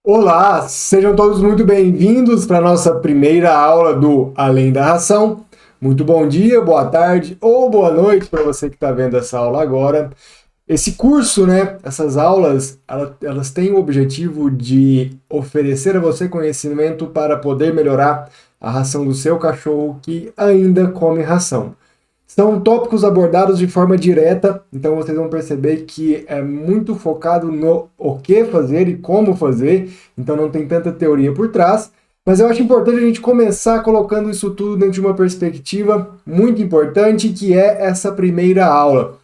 Olá, sejam todos muito bem-vindos para a nossa primeira aula do Além da Ração. Muito bom dia, boa tarde ou boa noite para você que está vendo essa aula agora. Esse curso, essas aulas, elas têm o objetivo de oferecer a você conhecimento para poder melhorar a ração do seu cachorro que ainda come ração. São tópicos abordados de forma direta, então vocês vão perceber que é muito focado no o que fazer e como fazer, então não tem tanta teoria por trás. Mas eu acho importante a gente começar colocando isso tudo dentro de uma perspectiva muito importante, que é essa primeira aula.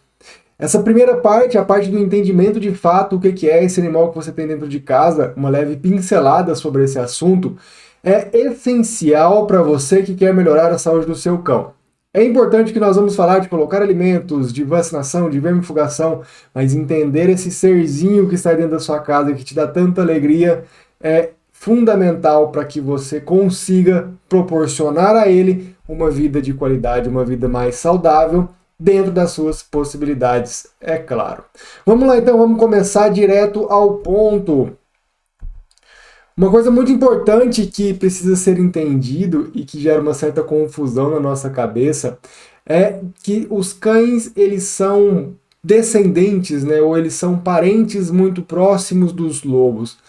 Essa primeira parte, a parte do entendimento de fato o que é esse animal que você tem dentro de casa, uma leve pincelada sobre esse assunto, é essencial para você que quer melhorar a saúde do seu cão. É importante que nós vamos falar de colocar alimentos, de vacinação, de vermifugação, mas entender esse serzinho que está dentro da sua casa e que te dá tanta alegria é fundamental para que você consiga proporcionar a ele uma vida de qualidade, uma vida mais saudável, dentro das suas possibilidades, é claro. Vamos lá então, vamos começar direto ao ponto. Uma coisa muito importante que precisa ser entendido e que gera uma certa confusão na nossa cabeça é que os cães, eles são descendentes, ou eles são parentes muito próximos dos lobos.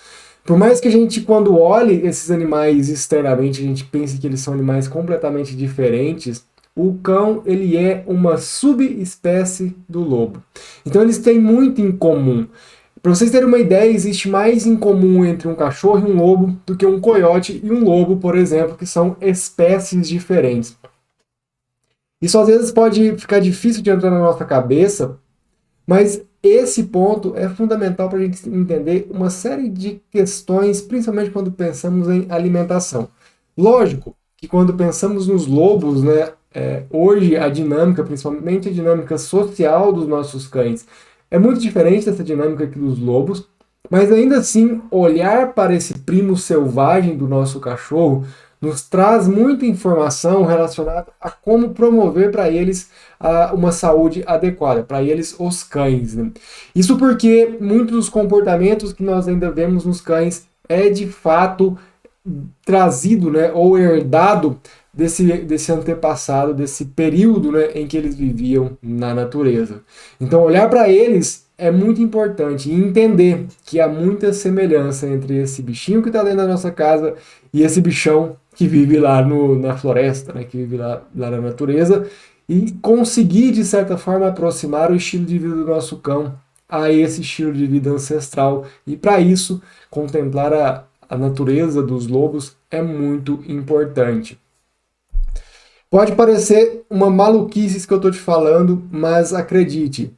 Por mais que a gente, quando olhe esses animais externamente, a gente pense que eles são animais completamente diferentes, o cão, ele é uma subespécie do lobo. Então eles têm muito em comum. Para vocês terem uma ideia, existe mais em comum entre um cachorro e um lobo do que um coiote e um lobo, por exemplo, que são espécies diferentes. Isso às vezes pode ficar difícil de entrar na nossa cabeça, mas esse ponto é fundamental para a gente entender uma série de questões, principalmente quando pensamos em alimentação. Lógico que quando pensamos nos lobos, hoje a dinâmica, principalmente a dinâmica social dos nossos cães, é muito diferente dessa dinâmica aqui dos lobos, mas ainda assim, olhar para esse primo selvagem do nosso cachorro nos traz muita informação relacionada a como promover para eles uma saúde adequada, para eles os cães. Isso porque muitos dos comportamentos que nós ainda vemos nos cães é de fato trazido, ou herdado desse antepassado, desse período, em que eles viviam na natureza. Então, olhar para eles é muito importante e entender que há muita semelhança entre esse bichinho que está dentro da nossa casa e esse bichão que vive lá na floresta, que vive lá na natureza, e conseguir, de certa forma, aproximar o estilo de vida do nosso cão a esse estilo de vida ancestral. E, para isso, contemplar a natureza dos lobos é muito importante. Pode parecer uma maluquice isso que eu estou te falando, mas acredite,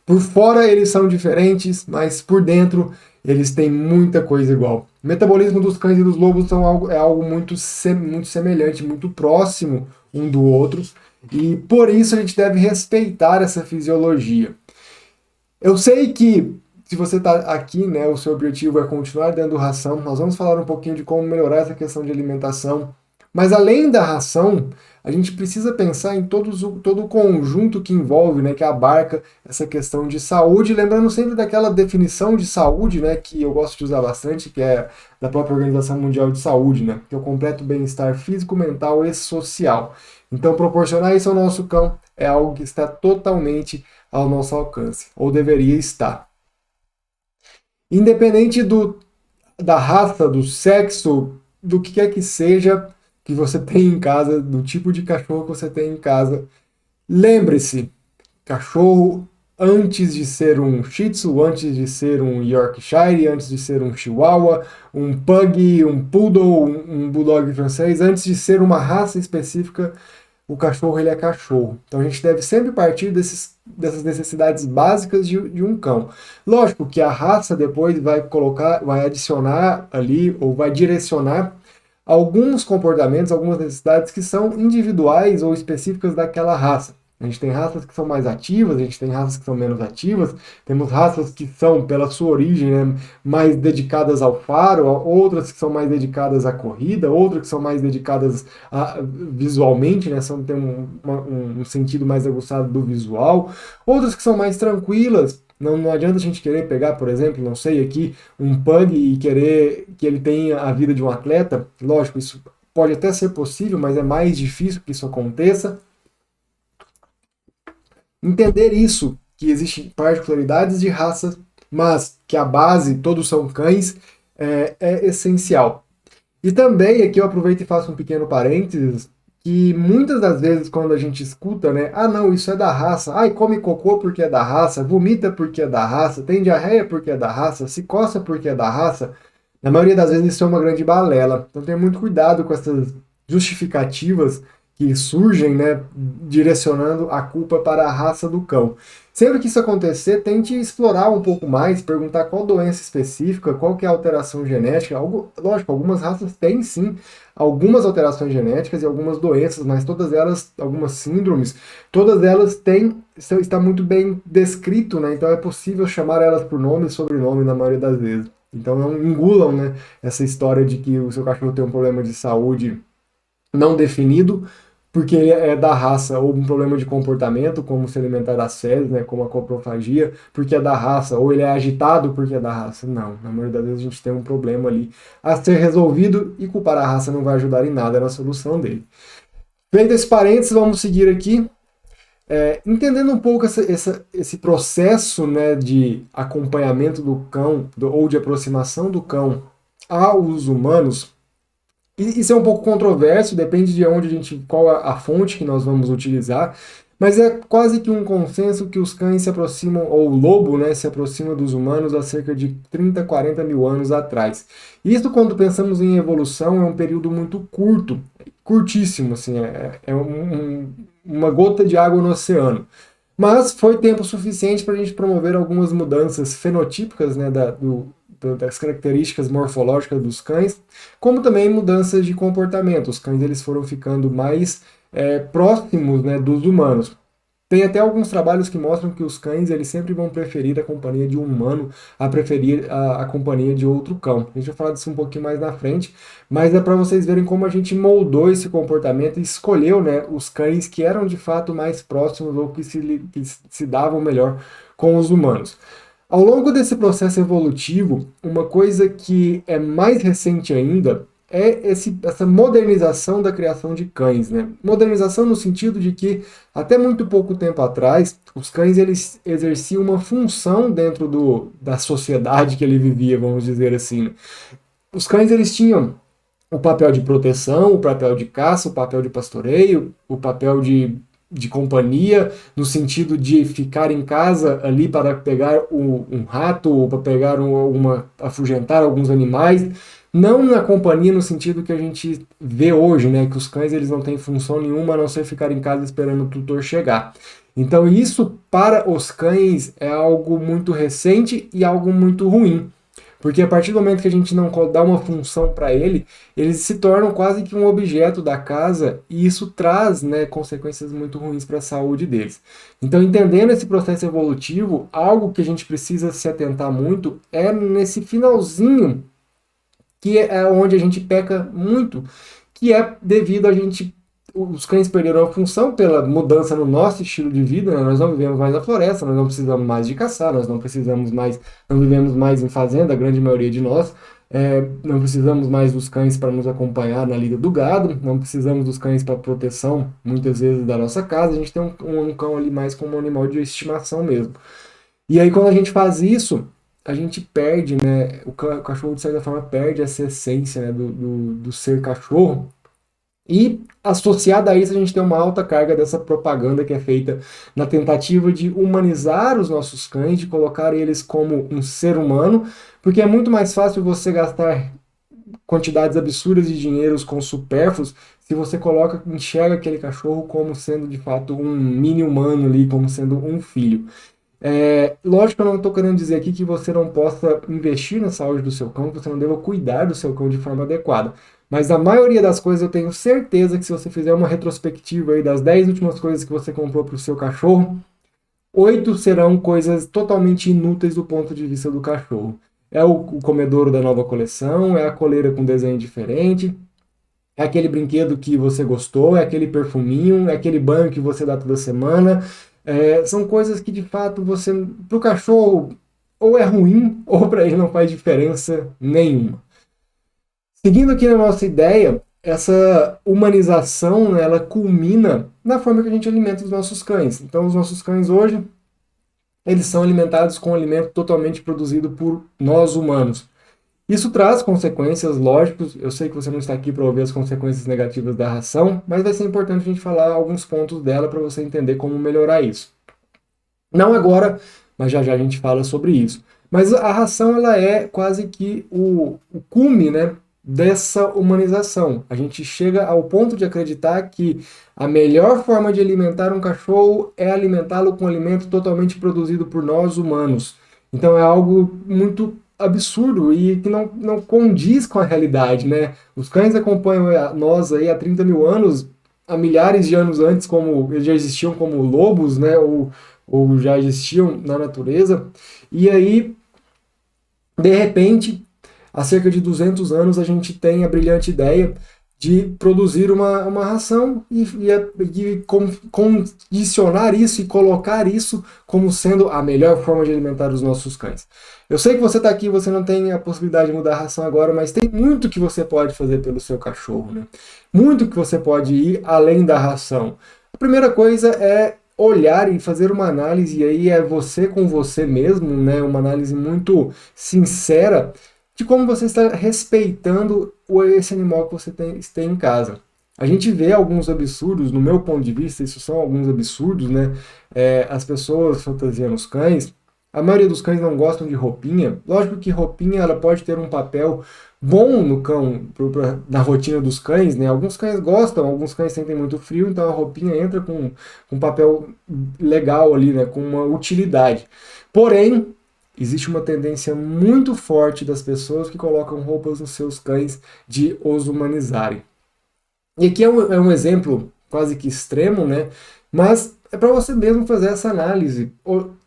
por fora eles são diferentes, mas por dentro eles têm muita coisa igual. O metabolismo dos cães e dos lobos é algo muito semelhante, muito próximo um do outro, e por isso a gente deve respeitar essa fisiologia. Eu sei que se você está aqui, o seu objetivo é continuar dando ração, nós vamos falar um pouquinho de como melhorar essa questão de alimentação, mas além da ração, a gente precisa pensar em todo o conjunto que envolve, que abarca essa questão de saúde, lembrando sempre daquela definição de saúde, que eu gosto de usar bastante, que é da própria Organização Mundial de Saúde, que é o completo bem-estar físico, mental e social. Então, proporcionar isso ao nosso cão é algo que está totalmente ao nosso alcance, ou deveria estar. Independente da raça, do sexo, do que quer que seja que você tem em casa, do tipo de cachorro que você tem em casa, lembre-se, cachorro, antes de ser um Shih Tzu, antes de ser um Yorkshire, antes de ser um Chihuahua, um Pug, um Poodle, um Bulldog francês, antes de ser uma raça específica, o cachorro ele é cachorro. Então a gente deve sempre partir dessas necessidades básicas de um cão. Lógico que a raça depois vai adicionar ali, ou vai direcionar alguns comportamentos, algumas necessidades que são individuais ou específicas daquela raça. A gente tem raças que são mais ativas, a gente tem raças que são menos ativas, temos raças que são, pela sua origem, mais dedicadas ao faro, outras que são mais dedicadas à corrida, outras que são mais dedicadas visualmente, tem um sentido mais aguçado do visual, outras que são mais tranquilas, Não adianta a gente querer pegar, por exemplo, não sei, aqui, um pug e querer que ele tenha a vida de um atleta. Lógico, isso pode até ser possível, mas é mais difícil que isso aconteça. Entender isso, que existem particularidades de raça, mas que a base, todos são cães, é essencial. E também, aqui eu aproveito e faço um pequeno parênteses, que muitas das vezes quando a gente escuta, né, ah não, isso é da raça, ai, come cocô porque é da raça, vomita porque é da raça, tem diarreia porque é da raça, se coça porque é da raça, na maioria das vezes isso é uma grande balela. Então tenha muito cuidado com essas justificativas que surgem, né, direcionando a culpa para a raça do cão. Sempre que isso acontecer, tente explorar um pouco mais, perguntar qual doença específica, qual que é a alteração genética. Lógico, algumas raças têm sim algumas alterações genéticas e algumas doenças, mas todas elas, algumas síndromes, todas elas está muito bem descrito, né? Então é possível chamar elas por nome e sobrenome na maioria das vezes. Então não engulam, né, essa história de que o seu cachorro tem um problema de saúde não definido, porque ele é da raça, ou um problema de comportamento, como se alimentar das fezes, né, como a coprofagia, porque é da raça, ou ele é agitado porque é da raça. Não, na maioria das vezes a gente tem um problema ali a ser resolvido e culpar a raça não vai ajudar em nada na solução dele. Feito esse parênteses, vamos seguir aqui. Entendendo um pouco esse processo, né, de acompanhamento do cão, ou de aproximação do cão aos humanos, isso é um pouco controverso, depende de onde qual a fonte que nós vamos utilizar, mas é quase que um consenso que os cães se aproximam, ou o lobo, né, se aproxima dos humanos há cerca de 30, 40 mil anos atrás. Isso, quando pensamos em evolução, é um período muito curto, curtíssimo, assim, uma gota de água no oceano. Mas foi tempo suficiente para a gente promover algumas mudanças fenotípicas, né, das características morfológicas dos cães, como também mudanças de comportamento. Os cães eles foram ficando mais próximos, né, dos humanos. Tem até alguns trabalhos que mostram que os cães eles sempre vão preferir a companhia de um humano a preferir a companhia de outro cão. A gente vai falar disso um pouquinho mais na frente, mas é para vocês verem como a gente moldou esse comportamento e escolheu, né, os cães que eram de fato mais próximos ou que se davam melhor com os humanos. Ao longo desse processo evolutivo, uma coisa que é mais recente ainda é essa modernização da criação de cães, né? Modernização no sentido de que até muito pouco tempo atrás os cães eles exerciam uma função dentro da sociedade que ele vivia, vamos dizer assim. Os cães eles tinham o papel de proteção, o papel de caça, o papel de pastoreio, o papel de companhia, no sentido de ficar em casa ali para pegar um rato ou para pegar afugentar alguns animais, não na companhia no sentido que a gente vê hoje, né, que os cães eles não têm função nenhuma a não ser ficar em casa esperando o tutor chegar. Então isso para os cães é algo muito recente e algo muito ruim. Porque a partir do momento que a gente não dá uma função para ele, eles se tornam quase que um objeto da casa e isso traz, né, consequências muito ruins para a saúde deles. Então, entendendo esse processo evolutivo, algo que a gente precisa se atentar muito é nesse finalzinho, que é onde a gente peca muito, que é devido a gente os cães perderam a função pela mudança no nosso estilo de vida, né? Nós não vivemos mais na floresta, nós não precisamos mais de caçar, nós não vivemos mais em fazenda, a grande maioria de nós, não precisamos mais dos cães para nos acompanhar na lida do gado, não precisamos dos cães para proteção, muitas vezes, da nossa casa, a gente tem um cão ali mais como um animal de estimação mesmo. E aí quando a gente faz isso, a gente perde, né, o cachorro de certa forma perde essa essência, né, do ser cachorro. E associada a isso, a gente tem uma alta carga dessa propaganda que é feita na tentativa de humanizar os nossos cães, de colocar eles como um ser humano, porque é muito mais fácil você gastar quantidades absurdas de dinheiros com supérfluos se você enxerga aquele cachorro como sendo de fato um mini humano ali, como sendo um filho. Lógico que eu não estou querendo dizer aqui que você não possa investir na saúde do seu cão, que você não deva cuidar do seu cão de forma adequada. Mas a maioria das coisas eu tenho certeza que se você fizer uma retrospectiva aí das 10 últimas coisas que você comprou para o seu cachorro, 8 serão coisas totalmente inúteis do ponto de vista do cachorro. É o comedouro da nova coleção, é a coleira com desenho diferente, é aquele brinquedo que você gostou, é aquele perfuminho, é aquele banho que você dá toda semana. São coisas que de fato para o cachorro, ou é ruim, ou para ele não faz diferença nenhuma. Seguindo aqui na nossa ideia, essa humanização, né, ela culmina na forma que a gente alimenta os nossos cães. Então, os nossos cães hoje, eles são alimentados com alimento totalmente produzido por nós humanos. Isso traz consequências, lógicos. Eu sei que você não está aqui para ouvir as consequências negativas da ração, mas vai ser importante a gente falar alguns pontos dela para você entender como melhorar isso. Não agora, mas já já a gente fala sobre isso. Mas a ração, ela é quase que o cume, né, dessa humanização. A gente chega ao ponto de acreditar que a melhor forma de alimentar um cachorro é alimentá-lo com alimento totalmente produzido por nós humanos. Então é algo muito absurdo e que não condiz com a realidade, né? Os cães acompanham nós aí há 30 mil anos, há milhares de anos antes, como eles já existiam como lobos, né? Ou já existiam na natureza. E aí, de repente, há cerca de 200 anos, a gente tem a brilhante ideia de produzir uma ração e condicionar isso e colocar isso como sendo a melhor forma de alimentar os nossos cães. Eu sei que você está aqui, você não tem a possibilidade de mudar a ração agora, mas tem muito que você pode fazer pelo seu cachorro, né? Muito que você pode ir além da ração. A primeira coisa é olhar e fazer uma análise, e aí é você com você mesmo, né? Uma análise muito sincera de como você está respeitando esse animal que você tem em casa. A gente vê alguns absurdos, no meu ponto de vista, isso são alguns absurdos, né? As pessoas fantasiando os cães. A maioria dos cães não gostam de roupinha. Lógico que roupinha ela pode ter um papel bom no cão, na rotina dos cães, né? Alguns cães gostam, alguns cães sentem muito frio, então a roupinha entra com um papel legal ali, né? Com uma utilidade. Porém, existe uma tendência muito forte das pessoas que colocam roupas nos seus cães de os humanizarem. E aqui é um exemplo quase que extremo, né? Mas é para você mesmo fazer essa análise,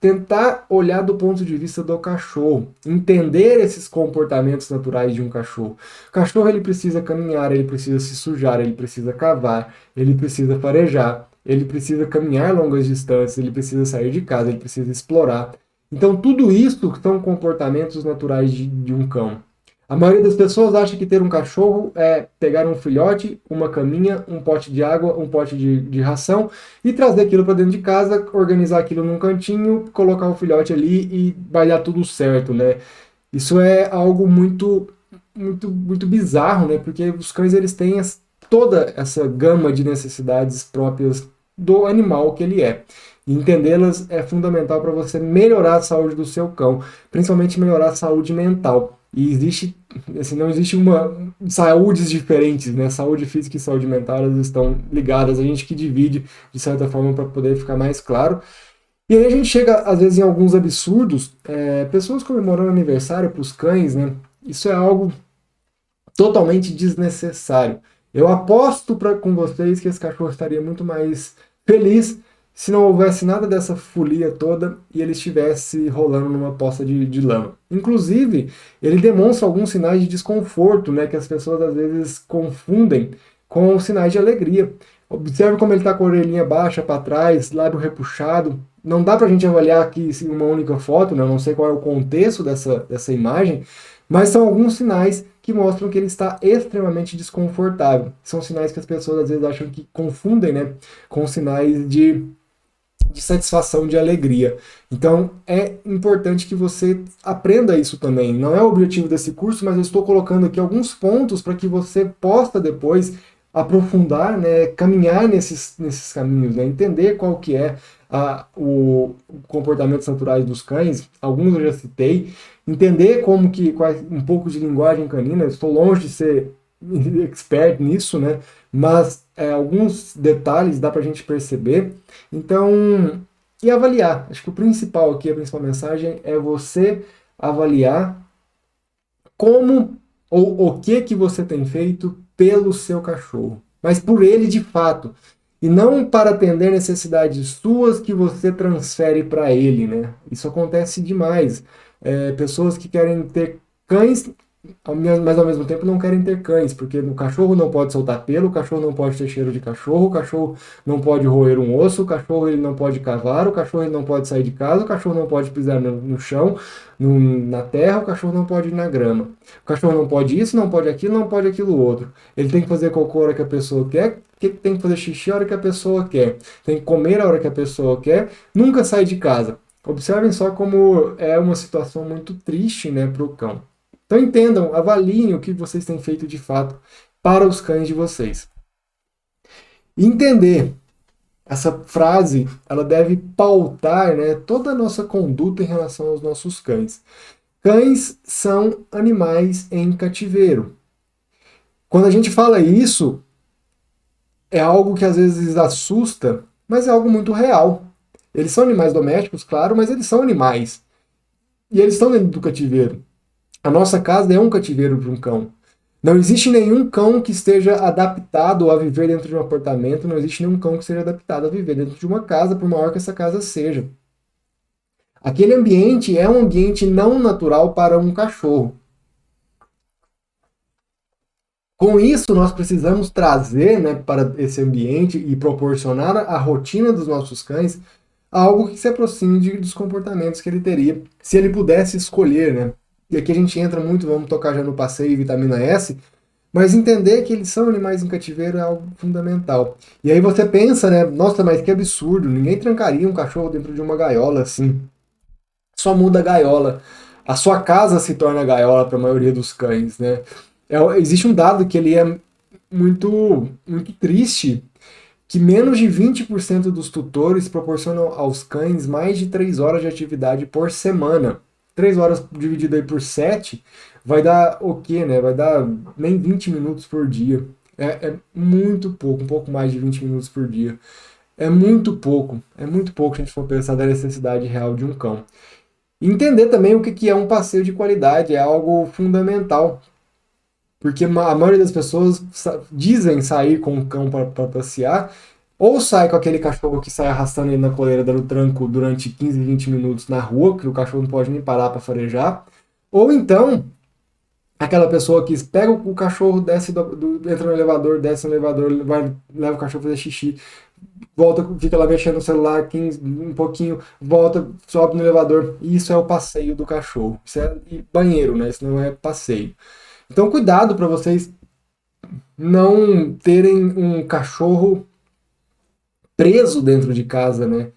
tentar olhar do ponto de vista do cachorro, entender esses comportamentos naturais de um cachorro. O cachorro ele precisa caminhar, ele precisa se sujar, ele precisa cavar, ele precisa farejar, ele precisa caminhar longas distâncias, ele precisa sair de casa, ele precisa explorar. Então, tudo isso são comportamentos naturais de um cão. A maioria das pessoas acha que ter um cachorro é pegar um filhote, uma caminha, um pote de água, um pote de ração e trazer aquilo para dentro de casa, organizar aquilo num cantinho, colocar o filhote ali e vai dar tudo certo, né? Isso é algo muito bizarro, né? Porque os cães eles têm toda essa gama de necessidades próprias do animal que ele é. E entendê-las é fundamental para você melhorar a saúde do seu cão, principalmente melhorar a saúde mental. E não existe saúdes diferentes, né? Saúde física e saúde mental elas estão ligadas. A gente que divide de certa forma para poder ficar mais claro. E aí a gente chega às vezes em alguns absurdos, pessoas comemorando aniversário para os cães, né? Isso é algo totalmente desnecessário. Eu aposto com vocês que esse cachorro estaria muito mais feliz se não houvesse nada dessa folia toda e ele estivesse rolando numa poça de lama. Inclusive, ele demonstra alguns sinais de desconforto, né, que as pessoas às vezes confundem com sinais de alegria. Observe como ele está com a orelhinha baixa para trás, lábio repuxado. Não dá para a gente avaliar aqui em uma única foto, né? Eu não sei qual é o contexto dessa imagem, mas são alguns sinais que mostram que ele está extremamente desconfortável. São sinais que as pessoas às vezes acham que confundem, né, com sinais de satisfação, de alegria. Então é importante que você aprenda isso também. Não é o objetivo desse curso, mas eu estou colocando aqui alguns pontos para que você possa depois aprofundar, né, caminhar nesses caminhos, né, entender qual que é o comportamentos naturais dos cães. Alguns eu já citei. Entender um pouco de linguagem canina. Eu estou longe de ser expert nisso, né? Mas alguns detalhes dá para a gente perceber. Então, e avaliar. Acho que o principal aqui, a principal mensagem é você avaliar como ou o que você tem feito pelo seu cachorro, mas por ele de fato. E não para atender necessidades suas que você transfere para ele, né? Isso acontece demais. Pessoas que querem ter cães mas ao mesmo tempo não querem ter cães, porque o cachorro não pode soltar pelo, o cachorro não pode ter cheiro de cachorro, o cachorro não pode roer um osso, o cachorro ele não pode cavar, o cachorro ele não pode sair de casa, o cachorro não pode pisar no chão, na terra, o cachorro não pode ir na grama. O cachorro não pode isso, não pode aquilo outro. Ele tem que fazer cocô a hora que a pessoa quer, tem que fazer xixi a hora que a pessoa quer, tem que comer a hora que a pessoa quer, nunca sai de casa. Observem só como é uma situação muito triste, né, para o cão. Então entendam, avaliem o que vocês têm feito de fato para os cães de vocês. Entender essa frase, ela deve pautar, né, toda a nossa conduta em relação aos nossos cães. Cães são animais em cativeiro. Quando a gente fala isso, é algo que às vezes assusta, mas é algo muito real. Eles são animais domésticos, claro, mas eles são animais. E eles estão dentro do cativeiro. A nossa casa é um cativeiro para um cão. Não existe nenhum cão que esteja adaptado a viver dentro de um apartamento, não existe nenhum cão que esteja adaptado a viver dentro de uma casa, por maior que essa casa seja. Aquele ambiente é um ambiente não natural para um cachorro. Com isso, nós precisamos trazer, né, para esse ambiente e proporcionar a rotina dos nossos cães algo que se aproxime dos comportamentos que ele teria se ele pudesse escolher, né? E aqui a gente entra muito, vamos tocar já no passeio e vitamina S, mas entender que eles são animais em cativeiro é algo fundamental. E aí você pensa, né? Nossa, mas que absurdo, ninguém trancaria um cachorro dentro de uma gaiola assim. Só muda a gaiola. A sua casa se torna gaiola para a maioria dos cães, né? Existe um dado que ele é muito triste, que menos de 20% dos tutores proporcionam aos cães mais de 3 horas de atividade por semana. 3 horas dividido aí por 7 vai dar o quê, né? Vai dar nem 20 minutos por dia. É muito pouco, um pouco mais de 20 minutos por dia. É muito pouco se a gente for pensar da necessidade real de um cão. E entender também o que é um passeio de qualidade, é algo fundamental. Porque a maioria das pessoas dizem sair com o cão para passear, ou sai com aquele cachorro que sai arrastando ele na coleira, dando tranco durante 15, 20 minutos na rua, que o cachorro não pode nem parar para farejar, ou então aquela pessoa que pega o cachorro, entra no elevador, desce no elevador, leva o cachorro pra fazer xixi, volta, fica lá mexendo no celular 15, um pouquinho, volta, sobe no elevador. Isso é o passeio do cachorro. Isso é banheiro, né? Isso não é passeio. Então cuidado para vocês não terem um cachorro preso dentro de casa, né?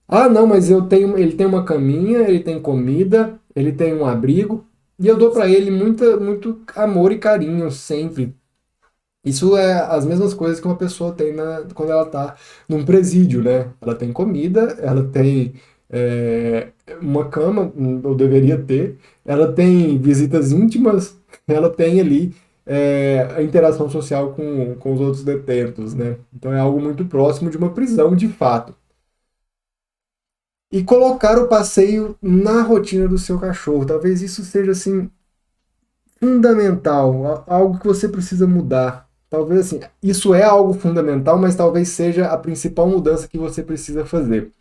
Ah, não, mas ele tem uma caminha, ele tem comida, ele tem um abrigo, e eu dou para ele muito amor e carinho sempre. Isso é as mesmas coisas que uma pessoa tem quando ela está num presídio, né? Ela tem comida, ela tem uma cama, ou deveria ter, ela tem visitas íntimas, ela tem ali a interação social com os outros detentos, né? Então é algo muito próximo de uma prisão de fato. E colocar o passeio na rotina do seu cachorro. Talvez isso seja assim fundamental, algo que você precisa mudar. Talvez assim, isso é algo fundamental, mas talvez seja a principal mudança que você precisa fazer.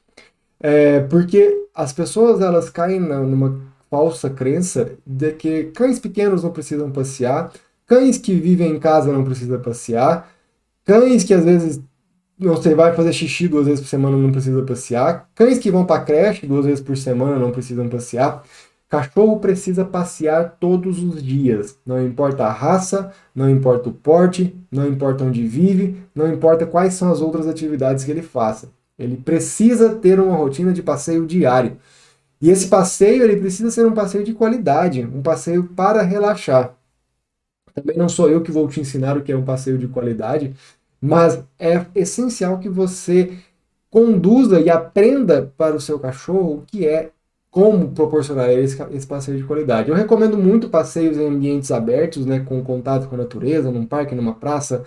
Porque as pessoas elas caem numa falsa crença de que cães pequenos não precisam passear, cães que vivem em casa não precisam passear, cães que às vezes você vai fazer xixi 2 vezes por semana não precisa passear, cães que vão para creche 2 vezes por semana não precisam passear. Cachorro precisa passear todos os dias, não importa a raça, não importa o porte, não importa onde vive, não importa quais são as outras atividades que ele faça. Ele precisa ter uma rotina de passeio diário. E esse passeio ele precisa ser um passeio de qualidade, um passeio para relaxar. Também não sou eu que vou te ensinar o que é um passeio de qualidade, mas é essencial que você conduza e aprenda para o seu cachorro o que é como proporcionar esse passeio de qualidade. Eu recomendo muito passeios em ambientes abertos, né, com contato com a natureza, num parque, numa praça,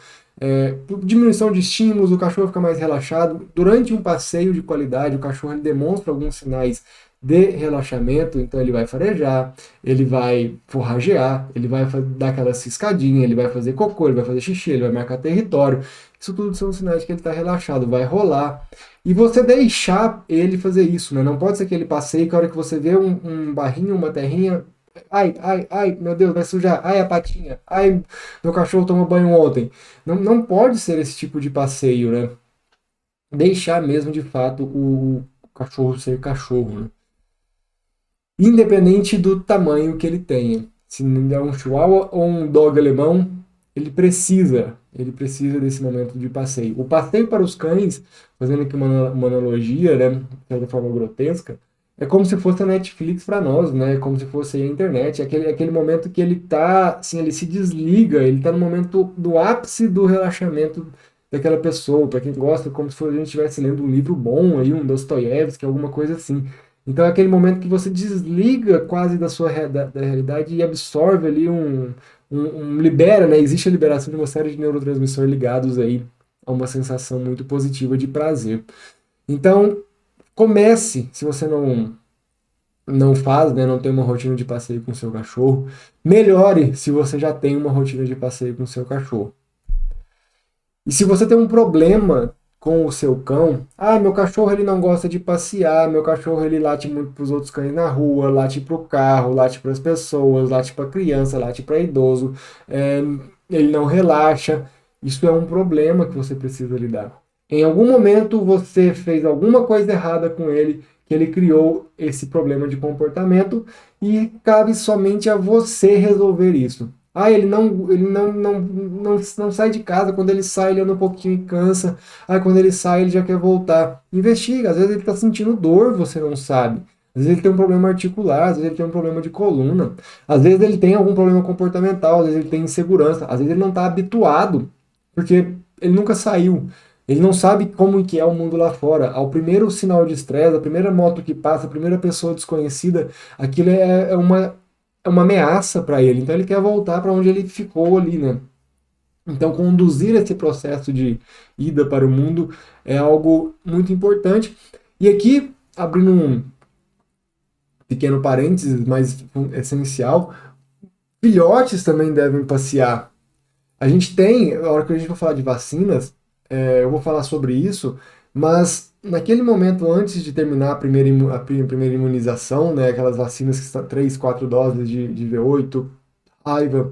por diminuição de estímulos, o cachorro fica mais relaxado. Durante um passeio de qualidade, o cachorro ele demonstra alguns sinais de relaxamento, então ele vai farejar, ele vai forragear, ele vai dar aquela ciscadinha, ele vai fazer cocô, ele vai fazer xixi, ele vai marcar território. Isso tudo são sinais que ele está relaxado, vai rolar. E você deixar ele fazer isso, né? Não pode ser aquele passeio que a hora que você vê um barrinho, uma terrinha, Ai, ai, ai, meu Deus, vai sujar. Ai, a patinha. Ai, meu cachorro tomou banho ontem. Não, não pode ser esse tipo de passeio, né? Deixar mesmo, de fato, o cachorro ser cachorro, né? Independente do tamanho que ele tenha. Se é um chihuahua ou um dog alemão, ele precisa desse momento de passeio. O passeio para os cães, fazendo aqui uma analogia, né, de certa forma grotesca, é como se fosse a Netflix para nós, né? Como se fosse a internet. Aquele momento que ele tá, assim, ele se desliga, ele tá no momento do ápice do relaxamento daquela pessoa. Para quem gosta, como se a gente estivesse lendo um livro bom aí, um Dostoiévski, alguma coisa assim. Então é aquele momento que você desliga quase da sua da realidade e absorve ali libera, né? Existe a liberação de uma série de neurotransmissores ligados aí a uma sensação muito positiva de prazer. Então, comece, se você não faz, né, não tem uma rotina de passeio com o seu cachorro, melhore se você já tem uma rotina de passeio com o seu cachorro. E se você tem um problema com o seu cão, meu cachorro ele não gosta de passear, meu cachorro ele late muito para os outros cães na rua, late para o carro, late para as pessoas, late para criança, late para idoso, é, ele não relaxa. Isso é um problema que você precisa lidar. Em algum momento você fez alguma coisa errada com ele, que ele criou esse problema de comportamento e cabe somente a você resolver isso. Ele não sai de casa. Quando ele sai, ele anda um pouquinho e cansa. Quando ele sai, ele já quer voltar. Investiga. Às vezes ele está sentindo dor, você não sabe. Às vezes ele tem um problema articular, às vezes ele tem um problema de coluna. Às vezes ele tem algum problema comportamental, às vezes ele tem insegurança. Às vezes ele não está habituado, porque ele nunca saiu. Ele não sabe como que é o mundo lá fora. Ao primeiro sinal de estresse, a primeira moto que passa, a primeira pessoa desconhecida, aquilo é uma ameaça para ele. Então ele quer voltar para onde ele ficou ali, né? Então conduzir esse processo de ida para o mundo é algo muito importante. E aqui, abrindo um pequeno parênteses, mas essencial, filhotes também devem passear. A gente tem, a hora que a gente for falar de vacinas, eu vou falar sobre isso, mas naquele momento antes de terminar a primeira imunização, né, aquelas vacinas que são 3, 4 doses de V8, raiva,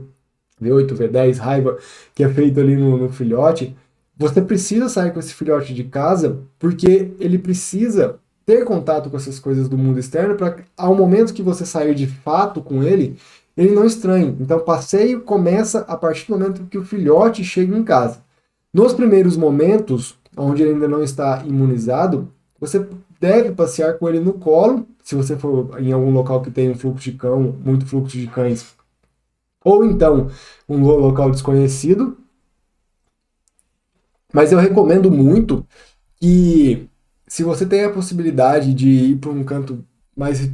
V8, V10, raiva, que é feito ali no filhote, você precisa sair com esse filhote de casa porque ele precisa ter contato com essas coisas do mundo externo para, ao momento que você sair de fato com ele, ele não estranhe. Então, o passeio começa a partir do momento que o filhote chega em casa. Nos primeiros momentos, onde ele ainda não está imunizado, você deve passear com ele no colo, se você for em algum local que tem um fluxo de cão, muito fluxo de cães, ou então um local desconhecido. Mas eu recomendo muito que, se você tem a possibilidade de ir para um canto mais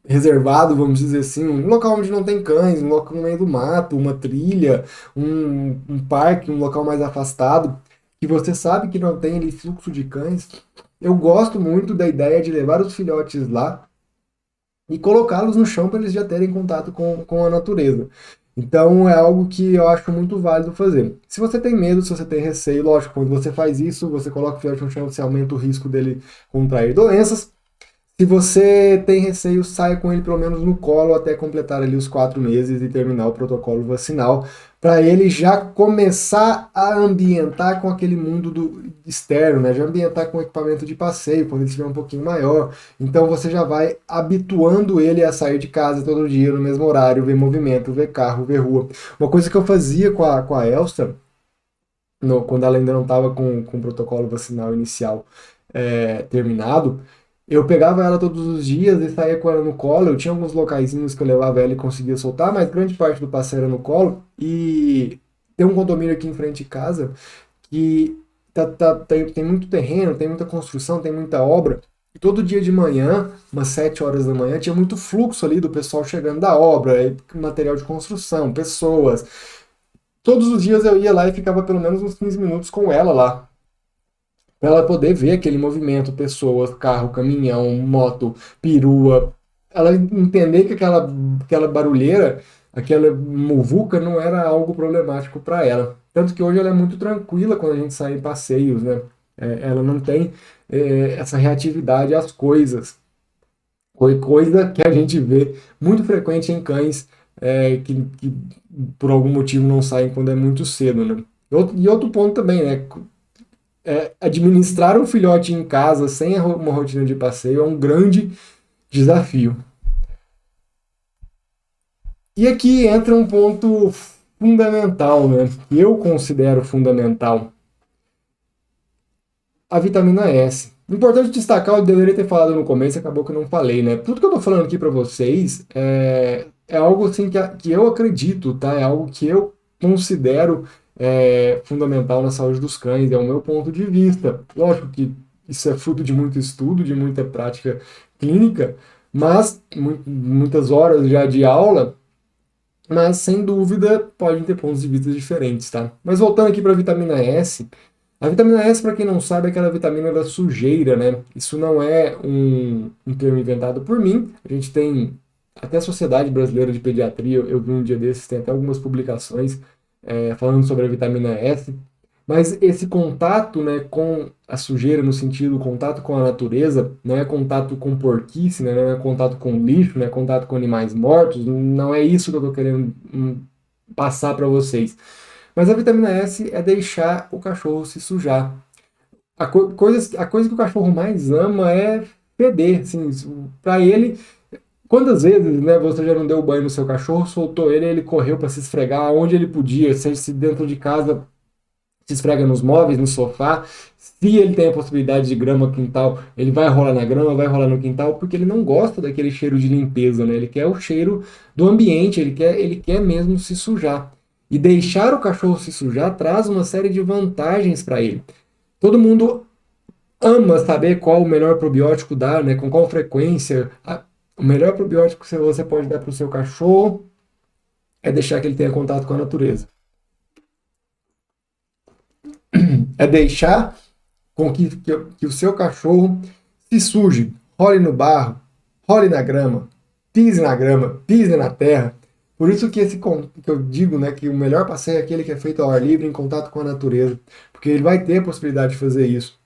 reservado, vamos dizer assim, um local onde não tem cães, um local no meio do mato, uma trilha, um parque, um local mais afastado, que você sabe que não tem ali fluxo de cães, eu gosto muito da ideia de levar os filhotes lá e colocá-los no chão para eles já terem contato com a natureza. Então é algo que eu acho muito válido fazer. Se você tem medo, se você tem receio, lógico, quando você faz isso, você coloca o filhote no chão, você aumenta o risco dele contrair doenças. Se você tem receio, saia com ele pelo menos no colo até completar ali os 4 meses e terminar o protocolo vacinal, para ele já começar a ambientar com aquele mundo do externo, né? Já ambientar com equipamento de passeio, quando ele estiver um pouquinho maior. Então você já vai habituando ele a sair de casa todo dia, no mesmo horário, ver movimento, ver carro, ver rua. Uma coisa que eu fazia com a Elsa, quando ela ainda não estava com o protocolo vacinal inicial terminado, eu pegava ela todos os dias e saía com ela no colo. Eu tinha alguns locaizinhos que eu levava ela e conseguia soltar, mas grande parte do passeio era no colo. E tem um condomínio aqui em frente de casa que tem muito terreno, tem muita construção, tem muita obra. E todo dia de manhã, umas 7 horas da manhã, tinha muito fluxo ali do pessoal chegando da obra, material de construção, pessoas. Todos os dias eu ia lá e ficava pelo menos uns 15 minutos com ela lá, para ela poder ver aquele movimento, pessoas, carro, caminhão, moto, perua, ela entender que aquela barulheira, aquela muvuca não era algo problemático para ela. Tanto que hoje ela é muito tranquila quando a gente sai em passeios, né? Ela não tem essa reatividade às coisas. Coisa que a gente vê muito frequente em cães que por algum motivo não saem quando é muito cedo, né? E outro ponto também, né? Administrar um filhote em casa sem uma rotina de passeio é um grande desafio. E aqui entra um ponto fundamental, né? Que eu considero fundamental. A vitamina S. Importante destacar, eu deveria ter falado no começo, acabou que eu não falei, né? Tudo que eu tô falando aqui para vocês é algo assim que eu acredito, tá? É algo que eu considero fundamental na saúde dos cães, é o meu ponto de vista. Lógico que isso é fruto de muito estudo, de muita prática clínica, mas muitas horas já de aula, mas sem dúvida podem ter pontos de vista diferentes, tá? Mas voltando aqui para a vitamina S, a vitamina S, para quem não sabe, é aquela vitamina da sujeira, né? Isso não é um termo inventado por mim. A gente tem até a Sociedade Brasileira de Pediatria, eu vi um dia desses, tem até algumas publicações falando sobre a vitamina S. Mas esse contato, né, com a sujeira, no sentido contato com a natureza, não é contato com porquice, né, não é contato com lixo, não é contato com animais mortos, não é isso que eu estou querendo passar para vocês. Mas a vitamina S é deixar o cachorro se sujar. A coisa que o cachorro mais ama é feder. Assim, para ele, quantas vezes, né, você já não deu banho no seu cachorro, soltou ele, ele correu para se esfregar onde ele podia, seja se dentro de casa se esfrega nos móveis, no sofá. Se ele tem a possibilidade de grama quintal, ele vai rolar na grama, vai rolar no quintal, porque ele não gosta daquele cheiro de limpeza, né? Ele quer o cheiro do ambiente, ele quer mesmo se sujar. E deixar o cachorro se sujar traz uma série de vantagens para ele. Todo mundo ama saber qual o melhor probiótico dar, né? Com qual frequência. O melhor probiótico que você pode dar para o seu cachorro é deixar que ele tenha contato com a natureza. É deixar com que o seu cachorro se suje, role no barro, role na grama, pise na terra. Por isso que que eu digo, né, que o melhor passeio é aquele que é feito ao ar livre, em contato com a natureza, porque ele vai ter a possibilidade de fazer isso.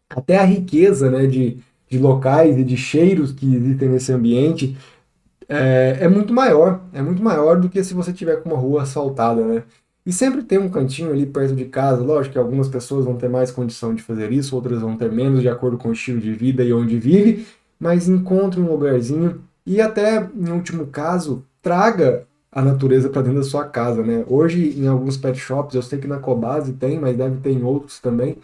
Até a riqueza, né, de locais e de cheiros que existem nesse ambiente é muito maior do que se você tiver com uma rua asfaltada, né? E sempre tem um cantinho ali perto de casa, lógico que algumas pessoas vão ter mais condição de fazer isso, outras vão ter menos, de acordo com o estilo de vida e onde vive, mas encontre um lugarzinho e até, em último caso, traga a natureza para dentro da sua casa, né? Hoje, em alguns pet shops, eu sei que na Cobase tem, mas deve ter em outros também,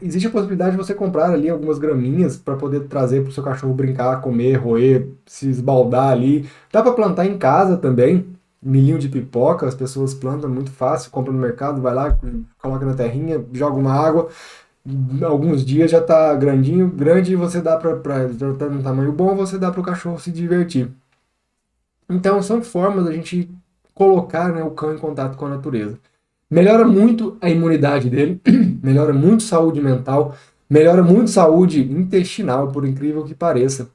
existe a possibilidade de você comprar ali algumas graminhas para poder trazer para o seu cachorro brincar, comer, roer, se esbaldar ali. Dá para plantar em casa também. Milhinho de pipoca, as pessoas plantam muito fácil, compra no mercado, vai lá, coloca na terrinha, joga uma água, alguns dias já está grandinho, grande e você dá já tá num tamanho bom, você dá para o cachorro se divertir. Então são formas da gente colocar, né, o cão em contato com a natureza. Melhora muito a imunidade dele, melhora muito saúde mental, melhora muito saúde intestinal, por incrível que pareça.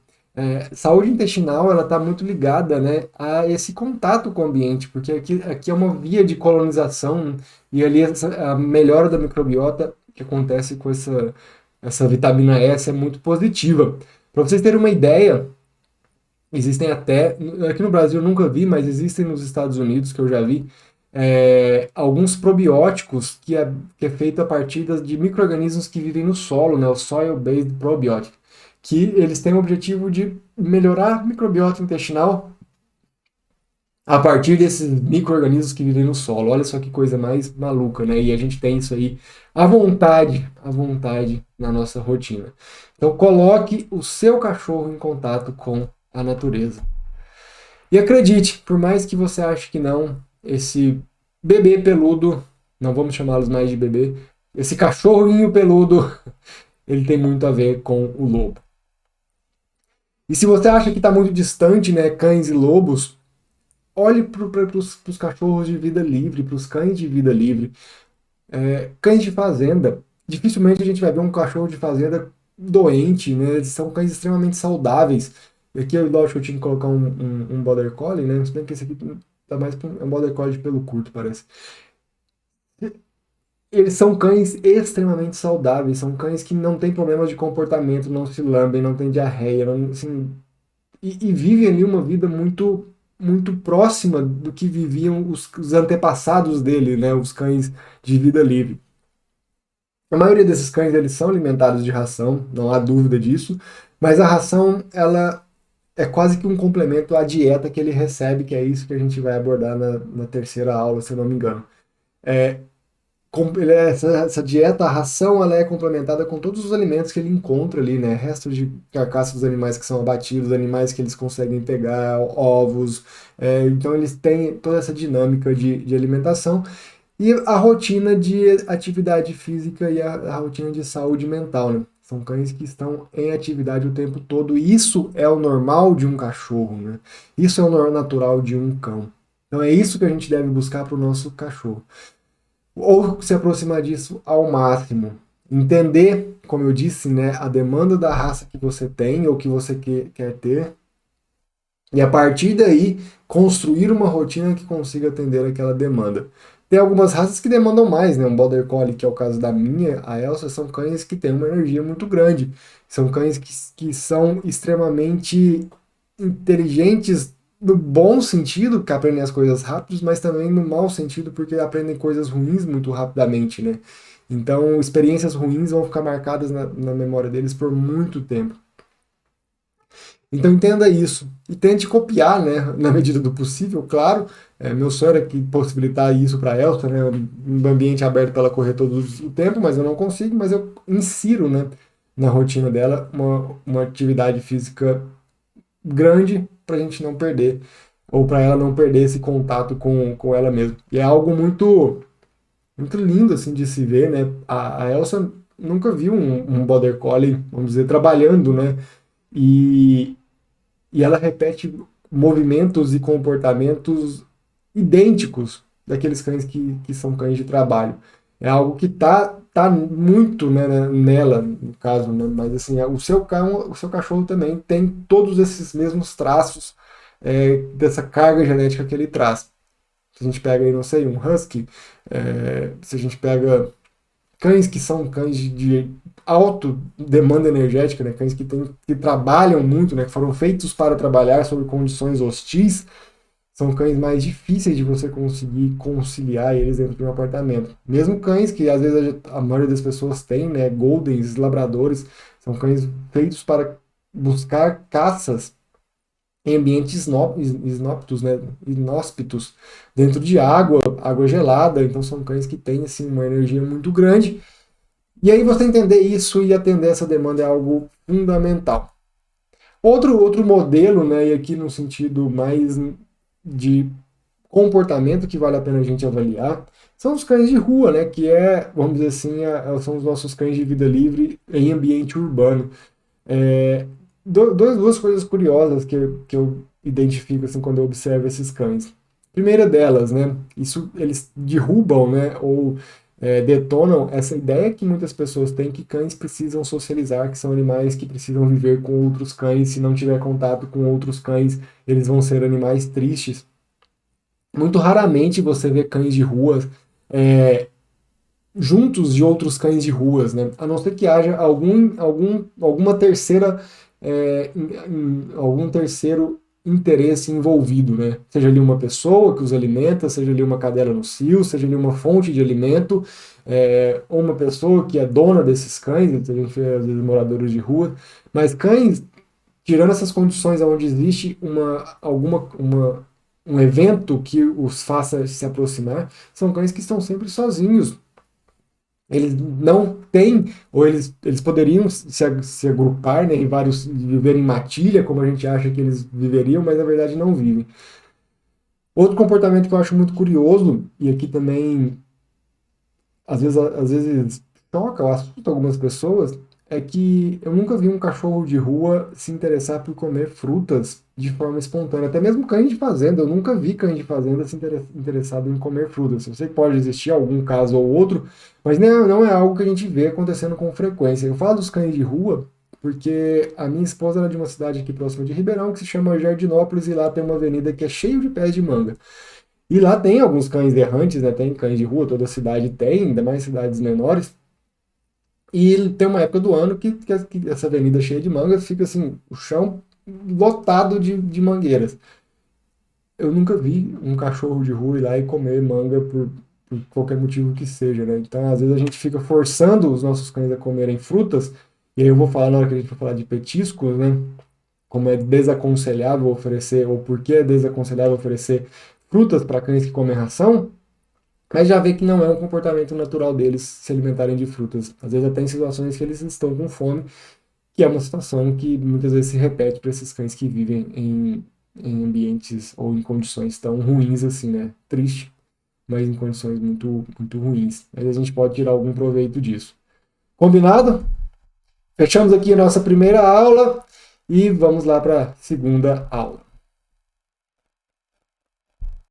Saúde intestinal ela está muito ligada, né, a esse contato com o ambiente, porque aqui é uma via de colonização e ali a melhora da microbiota que acontece com essa vitamina S é muito positiva. Para vocês terem uma ideia, existem até, aqui no Brasil eu nunca vi, mas existem nos Estados Unidos que eu já vi, alguns probióticos que é feito a partir de micro-organismos que vivem no solo, né, o Soil-Based Probiotic, que eles têm o objetivo de melhorar a microbiota intestinal a partir desses micro-organismos que vivem no solo. Olha só que coisa mais maluca, né? E a gente tem isso aí à vontade na nossa rotina. Então coloque o seu cachorro em contato com a natureza. E acredite, por mais que você ache que não, esse bebê peludo, não vamos chamá-los mais de bebê, esse cachorrinho peludo, ele tem muito a ver com o lobo. E se você acha que está muito distante, né, cães e lobos, olhe para os cachorros de vida livre, para os cães de vida livre. Cães de fazenda, dificilmente a gente vai ver um cachorro de fazenda doente, né? Eles são cães extremamente saudáveis. E aqui, lógico, eu tinha que colocar um Border Collie, né? Se bem que esse aqui tá mais pra um Border Collie de pelo curto, parece. eles são cães extremamente saudáveis, são cães que não têm problemas de comportamento, não se lambem, não têm diarreia, não, assim, e vivem ali uma vida muito próxima do que viviam os antepassados dele, né, os cães de vida livre. A maioria desses cães eles são alimentados de ração, não há dúvida disso, mas a ração ela é quase que um complemento à dieta que ele recebe, que é isso que a gente vai abordar na terceira aula, se eu não me engano. É, essa dieta, a ração, ela é complementada com todos os alimentos que ele encontra ali, né? Restos de carcaça dos animais que são abatidos, animais que eles conseguem pegar, ovos. Então eles têm toda essa dinâmica de alimentação e a rotina de atividade física e a rotina de saúde mental, né? São cães que estão em atividade o tempo todo. E isso é o normal de um cachorro, né? Isso é o natural de um cão. Então é isso que a gente deve buscar para o nosso cachorro ou se aproximar disso ao máximo. Entender, como eu disse, né, a demanda da raça que você tem ou que você quer ter, e a partir daí construir uma rotina que consiga atender aquela demanda. Tem algumas raças que demandam mais, né? Um Border Collie, que é o caso da minha, a Elsa, são cães que têm uma energia muito grande. São cães que são extremamente inteligentes no bom sentido, que aprendem as coisas rápidos, mas também no mau sentido, porque aprendem coisas ruins muito rapidamente, né? Então, experiências ruins vão ficar marcadas na memória deles por muito tempo. Então, entenda isso e tente copiar, né, na medida do possível, claro. Meu sonho era que possibilitar isso para a Elsa, né, um ambiente aberto para ela correr todo o tempo, mas eu não consigo, mas eu insiro, né, na rotina dela uma atividade física grande para a gente não perder, ou para ela não perder esse contato com ela mesma. E é algo muito lindo assim de se ver, né? A Elsa nunca viu um Border Collie, vamos dizer, trabalhando, né? E, e ela repete movimentos e comportamentos idênticos daqueles cães que são cães de trabalho. É algo que tá muito, né, nela, no caso, né? Mas assim, o seu cachorro também tem todos esses mesmos traços dessa carga genética que ele traz. Se a gente pega aí, não sei, um husky, se a gente pega cães que são cães de alto demanda energética, né? Cães que trabalham muito, né? Que foram feitos para trabalhar sob condições hostis, são cães mais difíceis de você conseguir conciliar eles dentro de um apartamento. Mesmo cães que às vezes a maioria das pessoas tem, né? Goldens, labradores, são cães feitos para buscar caças em ambientes inóspitos, né? Inóspitos, dentro de água gelada. Então são cães que têm assim, uma energia muito grande. E aí você entender isso e atender essa demanda é algo fundamental. Outro modelo, né, e aqui no sentido mais de comportamento que vale a pena a gente avaliar, são os cães de rua, né, que vamos dizer assim, são os nossos cães de vida livre em ambiente urbano. É, duas coisas curiosas que eu identifico assim, quando eu observo esses cães. Primeira delas, né, eles derrubam, né, ou detonam essa ideia que muitas pessoas têm que cães precisam socializar, que são animais que precisam viver com outros cães, se não tiver contato com outros cães, eles vão ser animais tristes. Muito raramente você vê cães de rua é, juntos de outros cães de ruas, né? A não ser que haja alguma terceira, algum terceiro interesse envolvido, né? Seja ali uma pessoa que os alimenta, seja ali uma cadela no cio, seja ali uma fonte de alimento, ou uma pessoa que é dona desses cães, a gente vê às vezes moradores de rua, mas cães, tirando essas condições onde existe um evento que os faça se aproximar, são cães que estão sempre sozinhos, eles não têm, ou eles poderiam se agrupar, né, em vários, viver em matilha, como a gente acha que eles viveriam, mas na verdade não vivem. Outro comportamento que eu acho muito curioso, e aqui também às vezes choca ou assusta algumas pessoas, é que eu nunca vi um cachorro de rua se interessar por comer frutas de forma espontânea. Até mesmo cães de fazenda, eu nunca vi cães de fazenda se interessado em comer frutas. Eu sei que pode existir algum caso ou outro, mas não é algo que a gente vê acontecendo com frequência. Eu falo dos cães de rua porque a minha esposa era de uma cidade aqui próxima de Ribeirão que se chama Jardinópolis e lá tem uma avenida que é cheia de pés de manga. E lá tem alguns cães errantes, né? Tem cães de rua, toda cidade tem, ainda mais cidades menores. E tem uma época do ano que essa avenida cheia de mangas fica assim, o chão lotado de mangueiras. Eu nunca vi um cachorro de rua ir lá e comer manga por qualquer motivo que seja, né? Então, às vezes a gente fica forçando os nossos cães a comerem frutas, e aí eu vou falar na hora que a gente for falar de petiscos, né? Como é desaconselhável oferecer, ou por que é desaconselhável oferecer frutas para cães que comem ração, mas já vê que não é um comportamento natural deles se alimentarem de frutas. Às vezes até em situações que eles estão com fome, que é uma situação que muitas vezes se repete para esses cães que vivem em ambientes ou em condições tão ruins assim, né? Triste, mas em condições muito ruins. Mas a gente pode tirar algum proveito disso. Combinado? Fechamos aqui a nossa primeira aula e vamos lá para a segunda aula.